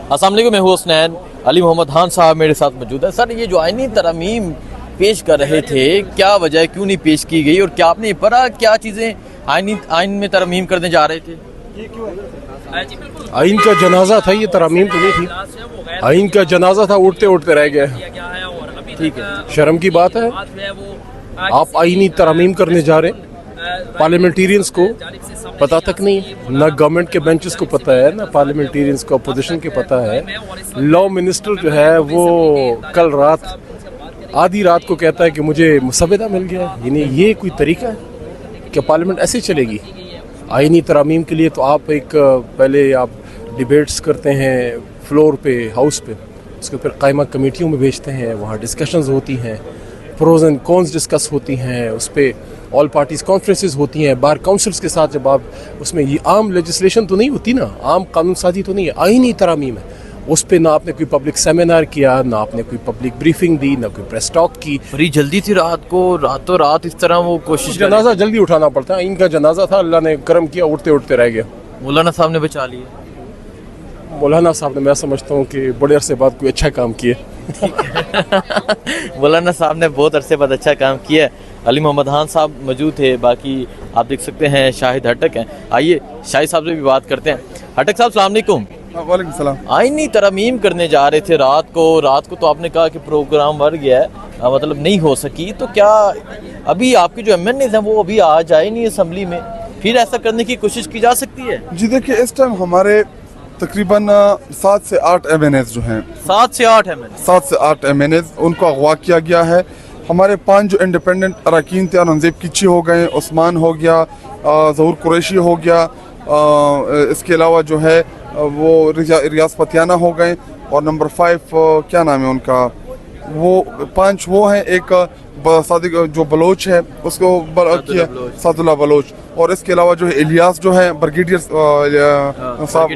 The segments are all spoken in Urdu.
السلام علیکم، میں ہوں حسنین. علی محمد خان صاحب میرے ساتھ موجود ہے. سر، یہ جو آئینی ترامیم پیش کر رہے تھے، کیا وجہ ہے، کیوں نہیں پیش کی گئی، اور کیا آپ نے پڑھا کیا چیزیں آئین میں ترامیم کرنے جا رہے تھے؟ آئین کا جنازہ تھا، یہ ترامیم تو نہیں تھی. آئین کا جنازہ تھا، اٹھتے اٹھتے رہ گیا. ٹھیک ہے. شرم کی بات ہے، آپ آئینی ترامیم کرنے جا رہے ہیں. پارلیمنٹیرینز کو پتہ تک نہیں، نہ گورنمنٹ کے بینچز کو پتہ ہے، نہ پارلیمنٹیرینز کو اپوزیشن کے پتہ ہے. لا منسٹر جو ہے وہ کل رات آدھی رات کو کہتا ہے کہ مجھے مسودہ مل گیا. یعنی یہ کوئی طریقہ ہے کہ پارلیمنٹ ایسے چلے گی؟ آئینی ترامیم کے لیے تو آپ پہلے آپ ڈیبیٹس کرتے ہیں فلور پہ، ہاؤس پہ، اس کو پھر قائمہ کمیٹیوں میں بھیجتے ہیں، وہاں ڈسکشنز ہوتی ہیں، پروز اینڈ کونز ڈسکس ہوتی ہیں، اس پہ آل پارٹیز کانفرنسز ہوتی ہیں بار کاؤنسلز کے ساتھ. جب آپ اس میں یہ عام لیجسلیشن تو نہیں ہوتی نا، عام قانون سازی تو نہیں ہے، آئینی ترامیم ہے. اس پہ نہ آپ نے کوئی پبلک سیمینار کیا، نہ آپ نے کوئی پبلک بریفنگ دی، نہ کوئی پریس ٹاک کی. بڑی جلدی تھی رات کو، راتوں رات اس طرح وہ کوشش جنازہ جلدی اٹھانا پڑتا ہے. آئین کا جنازہ تھا، اللہ نے کرم کیا، اٹھتے اٹھتے رہ گیا. مولانا صاحب نے بچا لیے. مولانا صاحب نے، میں سمجھتا ہوں کہ بڑے عرصے بعد کوئی اچھا کام کیے. مولانا صاحب نے بہت عرصے بعد اچھا کام کیا. علی محمد خان صاحب موجود تھے، باقی آپ دیکھ سکتے ہیں شاہد ہٹک ہیں. آئیے شاہد صاحب سے بھی بات کرتے ہیں. ہٹک صاحب السلام علیکم. وعلیکم السلام. آئینی ترامیم کرنے جا رہے تھے رات کو تو آپ نے کہا کہ پروگرام بڑھ گیا ہے، مطلب نہیں ہو سکی، تو کیا ابھی آپ کے جو ایم این ایز ہیں وہ ابھی آ جائے نہیں اسمبلی میں، پھر ایسا کرنے کی کوشش کی جا سکتی ہے؟ جی دیکھیے، اس ٹائم ہمارے تقریباً 7 سے 8 ایم این ایز جو ہیں، 7 سے 8 ایم این اے 7 سے 8 ایم این ایز ان کو اغوا کیا گیا ہے. ہمارے 5 جو انڈیپینڈنٹ اراکین تھے، اورنگزیب کچی ہو گئے، عثمان ہو گیا، ظہور قریشی ہو گیا، اس کے علاوہ جو ہے وہ ریاض پتیانہ ہو گئے، اور نمبر 5 کیا نام ہے ان کا، وہ 5 وہ ہیں. ایک صادق جو بلوچ ہے، اس کو کیا سعد اللہ بلوچ، اور اس کے علاوہ جو ہے الیاس جو ہے بریگیڈیئر صاحب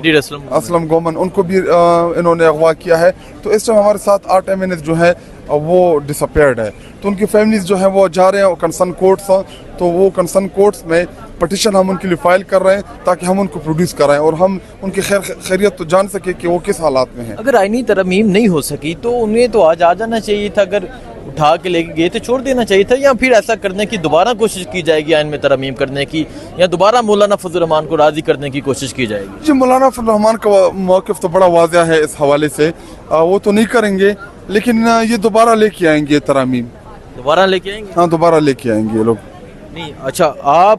اسلم گومن، ان کو بھی انہوں نے اغوا کیا ہے. تو اس ٹائم ہمارے ساتھ 8 ایم این ایز جو ہے وہ ڈس اپیئرڈ ہے. تو ان کی فیملیز جو ہیں وہ جا رہے ہیں کنسرن کورٹس، تو وہ کنسرن کورٹس میں پٹیشن ہم ان کے لیے فائل کر رہے ہیں تاکہ ہم ان کو پروڈیوس کرائیں اور ہم ان کی خیریت تو جان سکیں کہ وہ کس حالات میں ہیں. اگر آئینی ترامیم نہیں ہو سکی تو انہیں تو آج آ جانا چاہیے تھا. اگر اٹھا کے لے کے گئے تو چھوڑ دینا چاہیے تھا، یا پھر ایسا کرنے کی دوبارہ کوشش کی جائے گی آئین میں ترامیم کرنے کی، یا دوبارہ مولانا فضل الرحمان کو راضی کرنے کی کوشش کی جائے گی؟ جی، مولانا فضل الرحمان کا موقف تو بڑا واضح ہے اس حوالے سے، وہ تو نہیں کریں گے، لیکن یہ دوبارہ لے کے آئیں گے ترامیم. دوبارہ لے کے آئیں گے؟ ہاں، دوبارہ لے کے آئیں گے یہ لوگ. نہیں، اچھا، آپ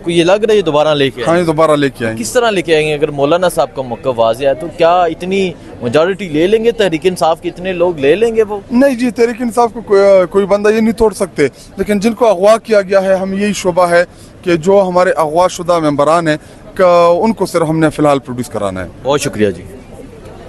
کو یہ لگ رہا ہے یہ دوبارہ لے کے ہاں، یہ دوبارہ لے کے آئیں گے. کس طرح لے کے آئیں گے؟ اگر مولانا صاحب کا موقف واضح ہے تو کیا اتنی میجورٹی لے لیں گے؟ تحریک انصاف کے اتنے لوگ لے لیں گے وہ؟ نہیں جی، تحریک انصاف کو کوئی بندہ یہ نہیں توڑ سکتے، لیکن جن کو اغوا کیا گیا ہے، ہم یہی شعبہ ہے کہ جو ہمارے اغوا شدہ ممبران ہیں ان کو صرف ہم نے فی الحال پروڈیوس کرانا ہے. بہت شکریہ جی.